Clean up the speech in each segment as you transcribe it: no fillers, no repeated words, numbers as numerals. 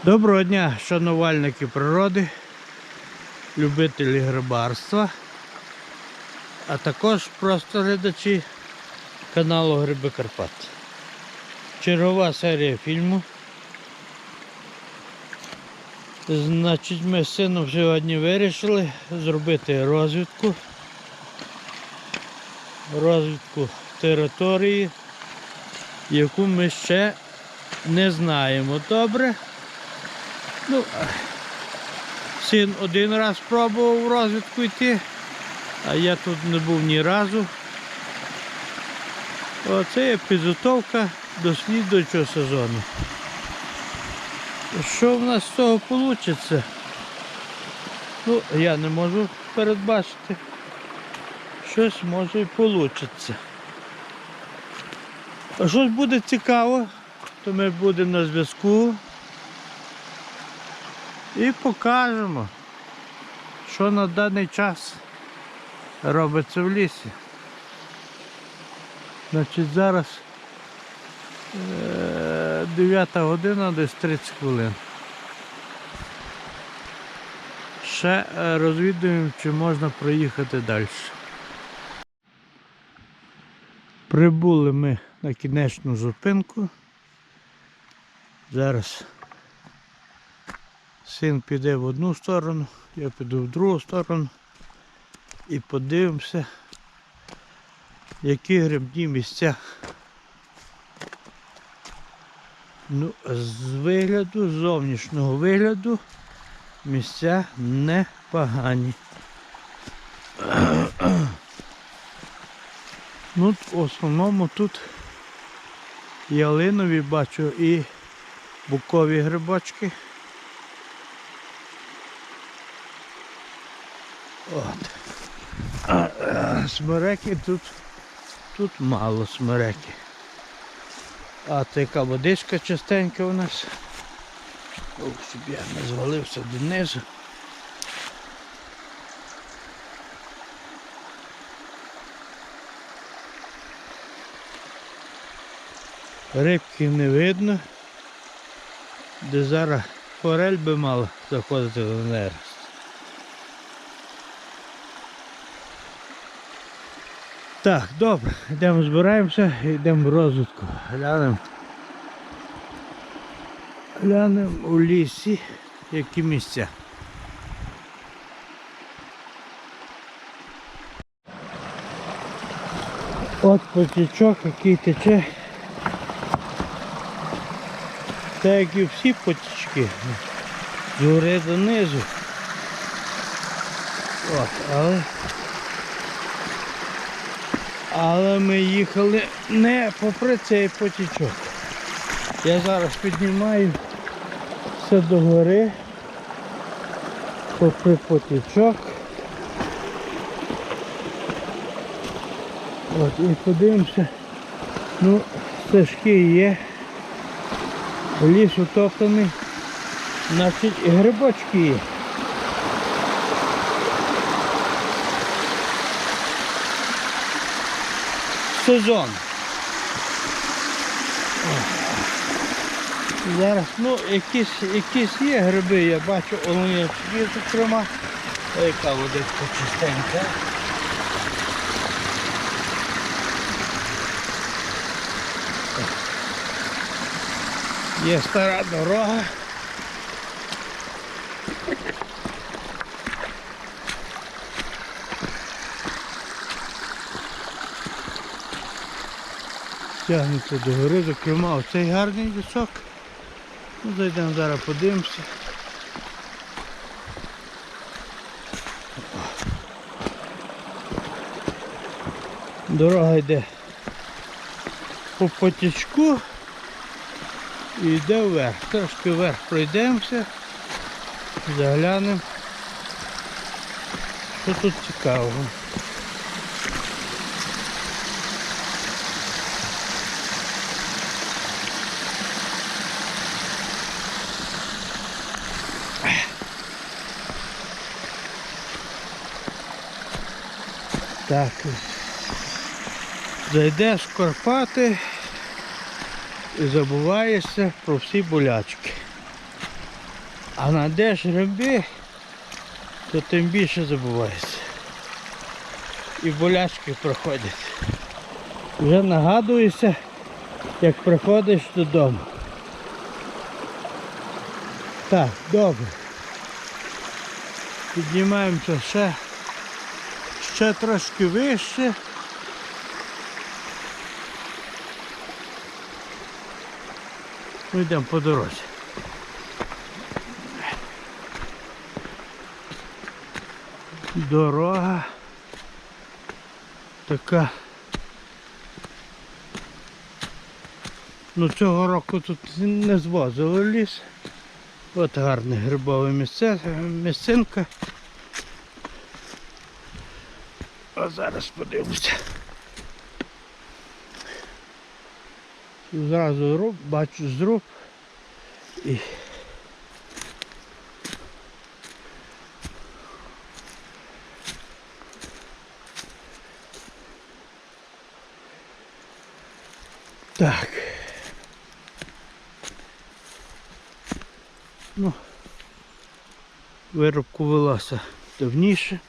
Доброго дня, шанувальники природи, любителі грибарства, а також просто глядачі каналу Гриби Карпат. Чергова серія фільму. Значить, ми з сином сьогодні вирішили зробити розвідку території, яку ми ще не знаємо добре. Ну, син один раз пробував в розвідку йти, а я тут не був ні разу. Оце є підготовка до слідуючого сезону. Що в нас з цього вийде? Ну, я не можу передбачити. Щось може і вийде. А щось буде цікаво, то ми будемо на зв'язку і покажемо, що на даний час робиться в лісі. Значить, зараз 9 година, десь 30 хвилин. Ще розвідуємо, чи можна проїхати далі. Прибули ми на кінечну зупинку. Зараз син піде в одну сторону, я піду в другу сторону і подивимося, які грибні місця. Ну, з вигляду, з зовнішнього вигляду, місця непогані. Ну, в основному тут ялинові бачу і букові грибочки. От. Смереки тут мало смереки. А така водичка частенька у нас. Ох, щоб я не звалився донизу. Рибки не видно, де зараз форель би мала заходити до нерест. Так, добре, йдемо збираємося і йдемо в розвідку. Глянемо у лісі, які місця. От потічок, який тече. Так як і всі потічки, з гори донизу. От, але ми їхали не попри цей потічок. Я зараз піднімаюся до гори, попри потічок. От, і подивимося, ну, стежки є. Ліс утоптаний, значить і грибочки є. Сезон. Зараз, ну, якісь є гриби, я бачу, олонячки, зокрема. Яка водичка чистенька. Є стара дорога. Тягнеться до гори, зокрема оцей гарний лісок. Ну, зайдемо зараз, подивимося. Дорога йде по потічку і йде вверх. Трошки вверх пройдемося, заглянемо, що тут цікавого. Так, зайдеш в Карпати і забуваєшся про всі болячки. А знайдеш гриби, то тим більше забуваєшся. І болячки проходять. Вже нагадуєшся, як приходиш додому. Так, добре. Піднімаємося ще трошки вище. Ми йдемо по дорозі. Дорога така. Ну цього року тут не звозили ліс. От гарне грибове місцинка. А зараз подивимося. Зразу бачу зруб і так. Ну, вирубку велася давніше.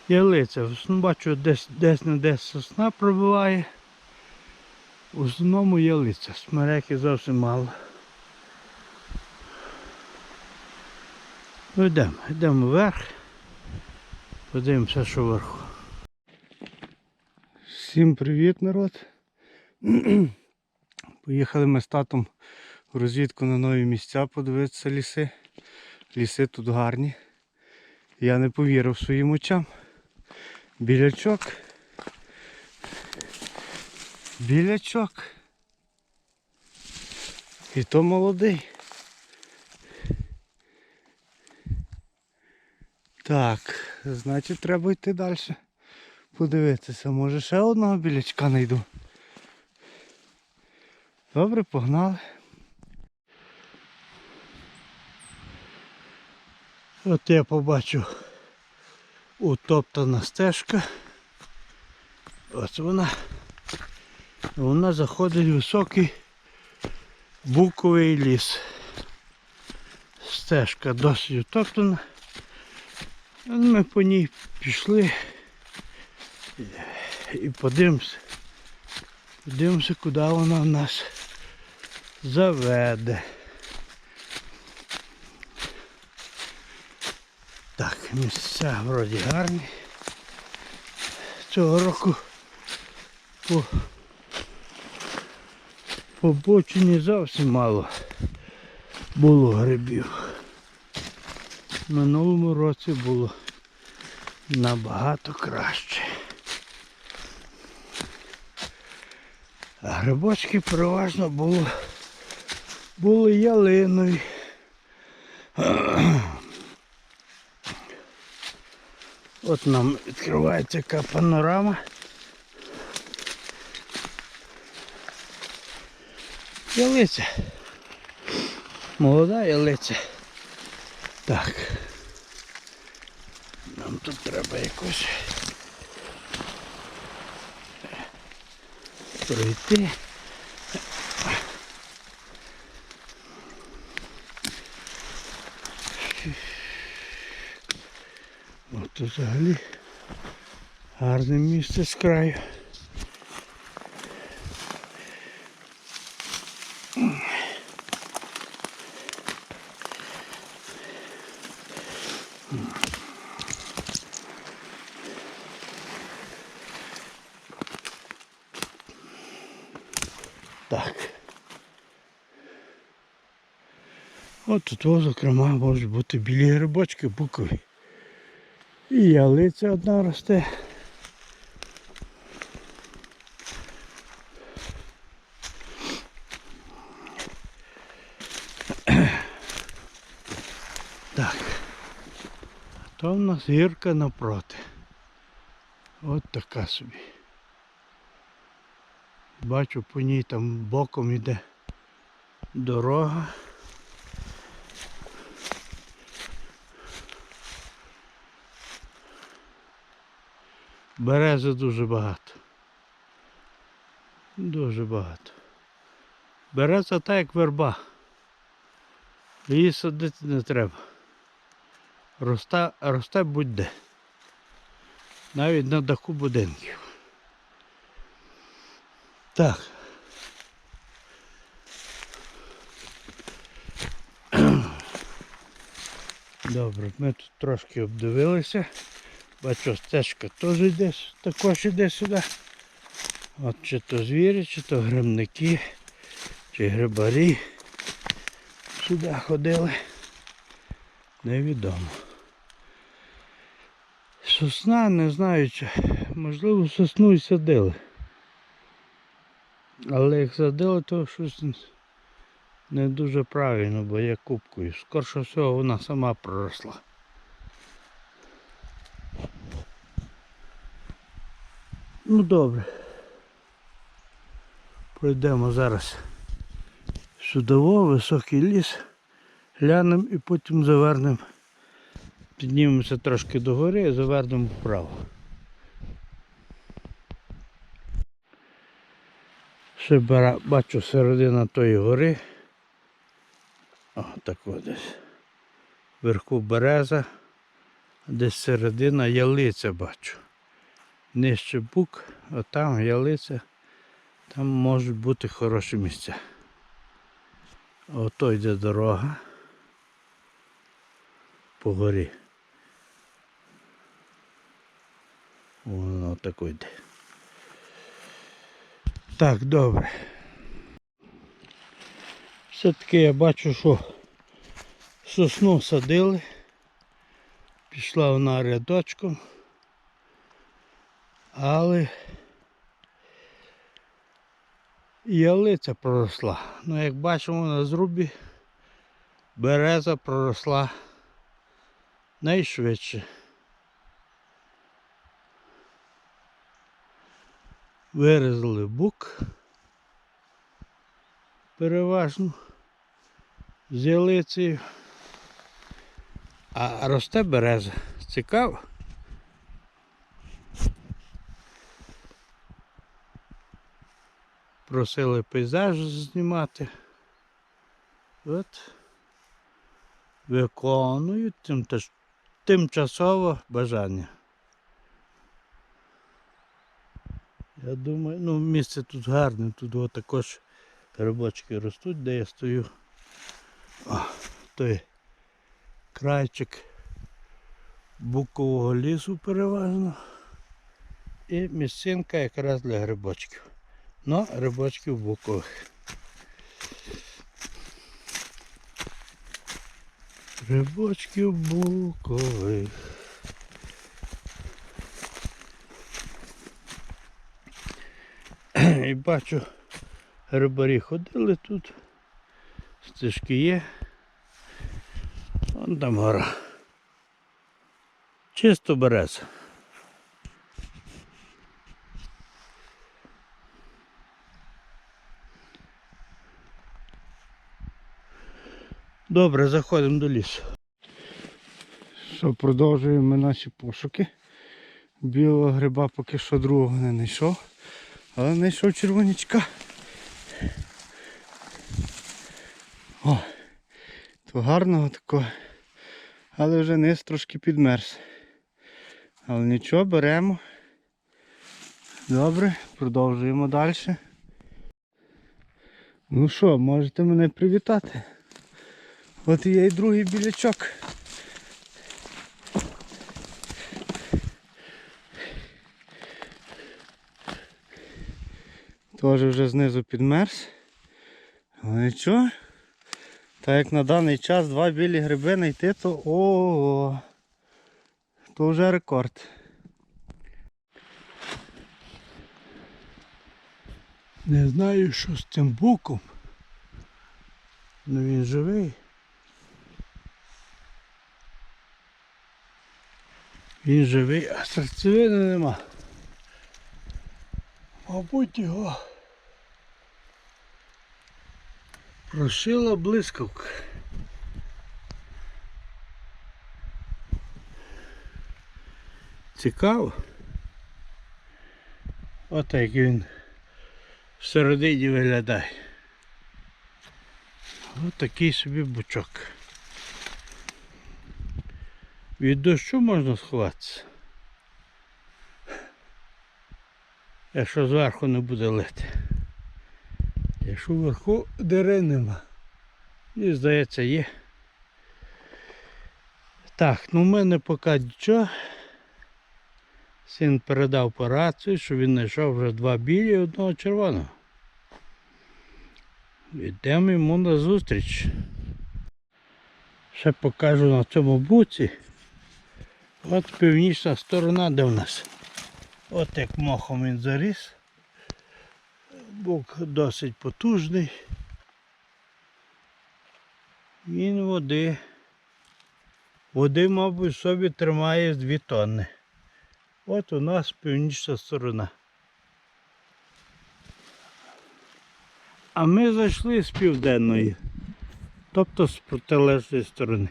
Ялиця, бачу, десь не десь сосна пробиває. В основному ялиця, смереки зовсім мало. Ну йдемо вверх, подивимося, що вверху. Всім привіт, народ! Поїхали ми з татом в розвідку на нові місця, подивитися ліси. Ліси тут гарні. Я не повірив своїм очам. Білячок. Білячок. І то молодий. Так, значить треба йти далі. Подивитися, може ще одного білячка знайду. Добре, погнали. От я побачу утоптана стежка. Ось вона. Вона заходить в високий буковий ліс. Стежка досить утоптана. Ми по ній пішли і подивимося, куди вона нас заведе. Так, місця вроді гарні. Цього року по бочині зовсім мало було грибів. В минулому році було набагато краще. А грибочки переважно були ялинові. От нам відкривається яка панорама. Ялиця. Молода ялиця. Так. Нам тут треба якось пройти. От тут взагалі гарне місце з краю. Так. От тут, зокрема, можуть бути білі грибочки букові. І ялиця одна росте. Так. А то в нас гірка напроти. От така собі. Бачу, по ній там боком іде дорога. Берези дуже багато. Дуже багато. Береза так, як верба. Її садити не треба. Росте будь-де. Навіть на даху будинків. Так. Добре, ми тут трошки обдивилися. Бачу, стежка теж йде, також йде сюди. От чи то звірі, чи то грибники, чи грибарі сюди ходили. Невідомо. Сосна, не знаю, чи, можливо, сосну і садили. Але як садили, то щось не дуже правильно, бо є кубкою. Скорше всього вона сама проросла. Ну добре. Пройдемо зараз сюди, високий ліс, глянемо і потім завернемо. Піднімемося трошки догори і завернемо вправо. Ще бачу середина тої гори. О, так от десь. Вверху береза, десь середина ялиця бачу. Нижче бук, а там ялиця. Там можуть бути хороші місця. Ото йде дорога по горі. Воно так йде. Так, добре. Все-таки я бачу, що сосну садили. Пішла вона рядочком. Але ялиця проросла. Ну, як бачимо на зрубі, береза проросла найшвидше. Вирізали бук переважно з ялицею, а росте береза. Цікаво? Просили пейзаж знімати. От виконують тимчасово бажання. Я думаю, ну місце тут гарне, тут також грибочки ростуть, де я стою. О, той крайчик букового лісу переважно. І місцинка якраз для грибочків. Но грибочків букових. Грибочків букових. І бачу, грибарі ходили тут. Стежки є. Вон там гора. Чисто береза. Добре, заходимо до лісу. Що, продовжуємо наші пошуки. Білого гриба поки що другого не знайшов. Але знайшов червонячка. О, то гарного такого. Але вже низ трошки підмерз. Але нічого, беремо. Добре, продовжуємо далі. Ну що, можете мене привітати? От і є і другий білячок. Теж вже знизу підмерз. Але нічого. Так як на даний час два білі гриби знайти, то ого, то вже рекорд. Не знаю, що з цим буком. Ну він живий. Він живий, а серцевини нема. Мабуть його прошила блискавка. Цікаво. От як він всередині виглядає. Ось такий собі бучок. Від дощу можна сховатися. Якщо зверху не буде лити. Якщо вверху дирей нема. Мені здається є. Так, ну в мене поки нічого. Син передав по рацію, що він знайшов вже 2 білі і 1 червоного. Йдемо йому на зустріч. Ще покажу на цьому буці. От північна сторона, де в нас. От як мохом він заріс. Бук досить потужний. Він води, мабуть, в собі тримає 2 тонни. От у нас північна сторона. А ми зайшли з південної, тобто з протилежної сторони.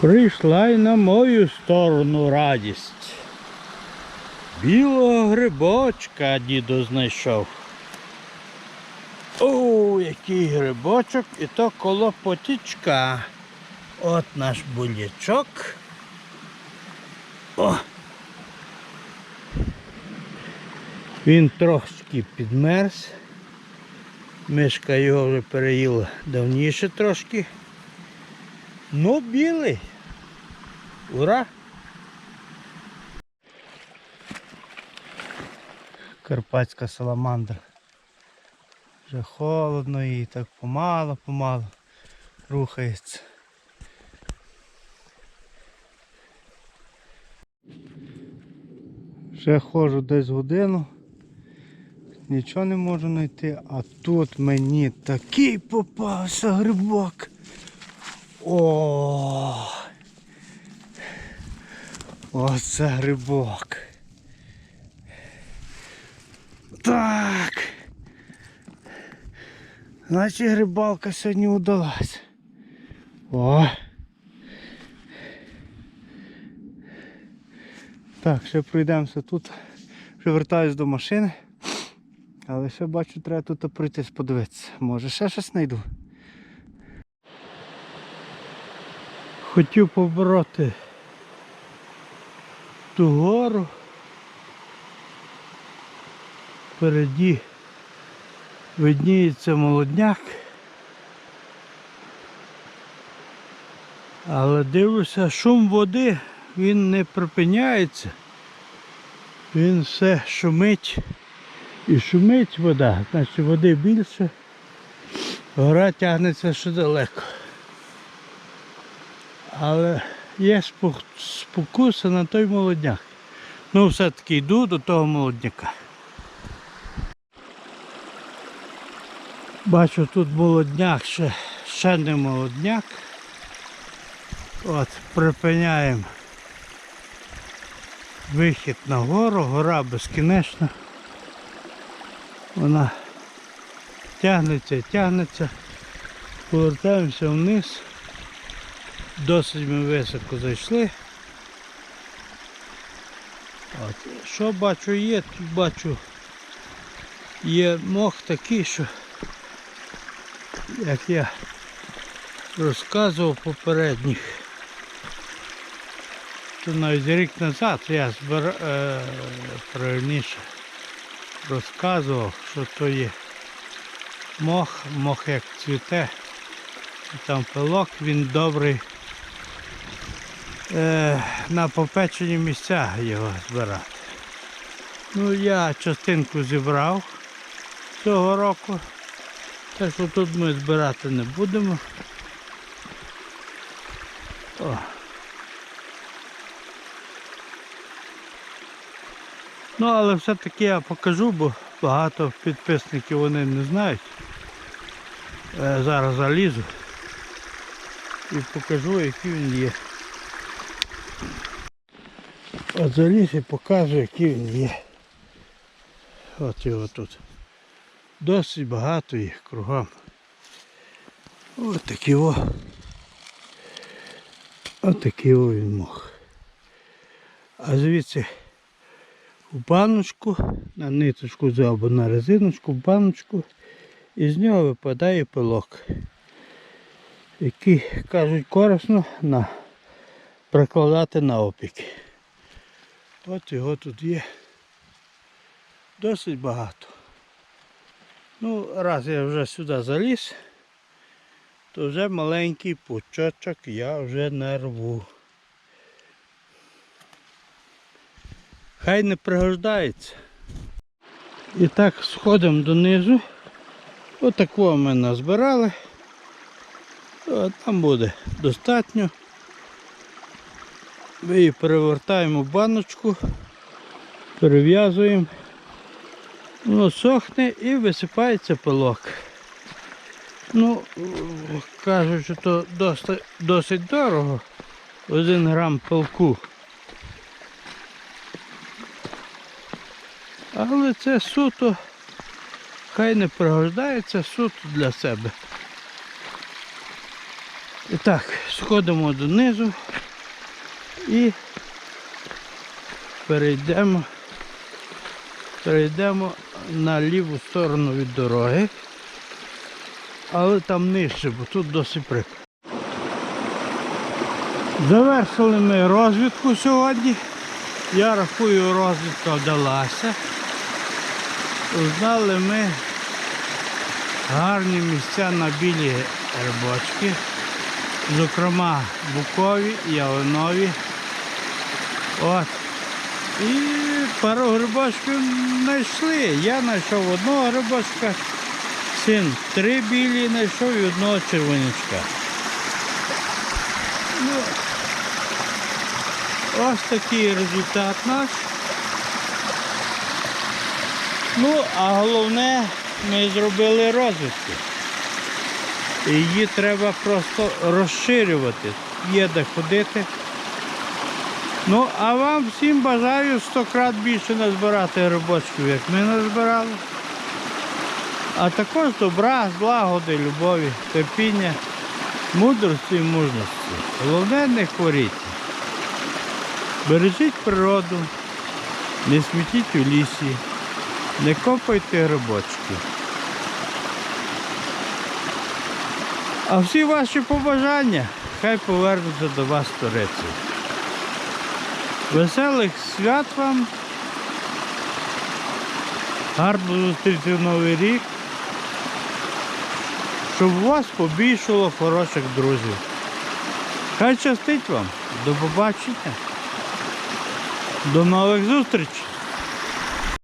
Прийшла й на мою сторону радість. Білого грибочка дідо знайшов. О, який грибочок, і то коло потічка. От наш булячок. О! Він трошки підмерз. Мишка його вже переїла давніше трошки. Ну, білий. Ура! Карпатська саламандра. Вже холодно і так помало рухається. Вже ходжу десь годину, нічого не можу знайти, а тут мені такий попався грибок. О! Оце грибок. Так. Значить грибалка сьогодні удалась. О! Так, ще пройдемося тут. Вже вертаюсь до машини. Але ще бачу, треба тут пройтись, подивитися. Може ще щось знайду. Хотів побороти ту гору. Впереді видніється молодняк. Але дивлюся, шум води, він не припиняється. Він все шумить. І шумить вода, значить води більше. Гора тягнеться ще далеко. Але є спокуса на той молодняк. Ну все-таки йду до того молодняка. Бачу, тут молодняк, ще не молодняк. От, припиняємо вихід на гору, гора безкінечна. Вона тягнеться. Повертаємося вниз. Досить ми високо зайшли. От. Що бачу є? Тут бачу є мох такий, що як я розказував попередніх, то навіть рік назад я правильніше розказував, що то є мох як цвіте, і там пилок, він добрий на попечені місця його збирати. Ну я частинку зібрав цього року, так що тут ми збирати не будемо. О. Ну але все-таки я покажу, бо багато підписників вони не знають. Зараз залізу і покажу, який він є. От заліз і покажу, який він є. От його тут. Досить багато їх кругом. Ось такий о. Ось такий о він мох. А звідси в баночку, на ниточку або на резиночку, в баночку, і з нього випадає пилок, який, кажуть, корисно прикладати на опіки. От його тут є досить багато. Ну, раз я вже сюди заліз, то вже маленький пучочок я вже не рву. Хай не пригождається. І так сходимо донизу. Отакого ми назбирали. Там буде достатньо. Ми її перевертаємо в баночку, перев'язуємо. Воно сохне і висипається пилок. Ну, кажуть, що то досить дорого. 1 грам пилку. Але це суто, хай не пригождається, суто для себе. І так, сходимо донизу і перейдемо на ліву сторону від дороги. Але там нижче, бо тут досить прикро. Завершили ми розвідку сьогодні. Я рахую, розвідка вдалася. Узнали ми гарні місця на білі грибочки. Зокрема, букові, ялинові. От. І пару грибочків знайшли. Я знайшов одного грибочка, син 3 білі знайшов і одного червонячка. Ну, ось такий результат наш. Ну, а головне, ми зробили розвідку. Її треба просто розширювати. Є де ходити. Ну, а вам всім бажаю 100 крат більше назбирати грибочків, як ми назбирали. А також добра, злагоди, любові, терпіння, мудрості і мужності. Головне, не хворіть. Бережіть природу, не смітіть у лісі, не копайте грибочки. А всі ваші побажання хай повернуться до вас сторицею. Веселих свят вам, гарно зустріти Новий рік, щоб у вас побільшало хороших друзів. Хай щастить вам, до побачення, до нових зустрічей.